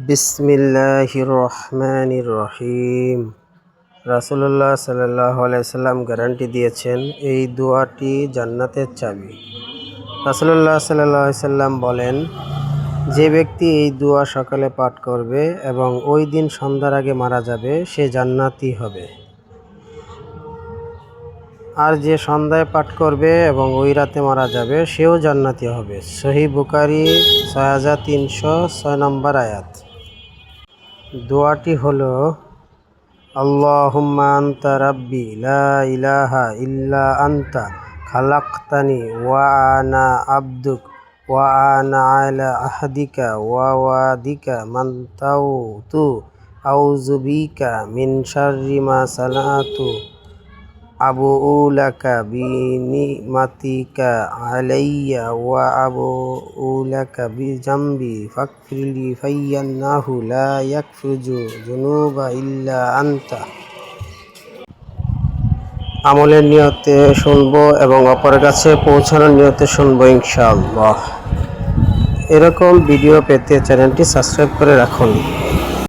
বিসমিল্লাহির রহমানির রহিম। রাসূলুল্লাহ সাল্লাল্লাহু আলাইহি সাল্লাম গ্যারান্টি দিয়েছেন, এই দোয়াটি জান্নাতের চাবি। রাসূলুল্লাহ সাল্লাল্লাহু আলাইহি সাল্লাম বলেন, যে ব্যক্তি এই দোয়া সকালে পাঠ করবে এবং ওই দিন সন্ধ্যার আগে মারা যাবে, সে জান্নাতি হবে। আর যে সন্ধ্যায় পাঠ করবে এবং ওই রাতে মারা যাবে, সেও জান্নাতি হবে। সহিহ বুখারী ৬৩০৬ নম্বর আয়াত। দোয়াটি হলো, আল্লাহুম্মা আনতা রাব্বি লা ইলাহা ইল্লা আনতা খালাকতানি ওয়া আনা আবদুক ওয়া আনা আলা আহদিকা ওয়া ওয়াদিকা মানতাউতু আউযু বিকা মিন শাররি মা সানাতু আবুউ লাকা বিনিমাতিকা আলাইয়া ওয়া আবুউ লাকা বিজামবি ফাগফিরলি ফাইন্নাহু লা ইয়াগফিরু যুনুবা ইল্লা আনতা। আমলের নিয়তে শুনবো এবং অপরের কাছে পৌঁছানোর নিয়তে শুনবো ইনশাআল্লাহ। এরকম ভিডিও পেতে চ্যানেলটি সাবস্ক্রাইব করে রাখুন।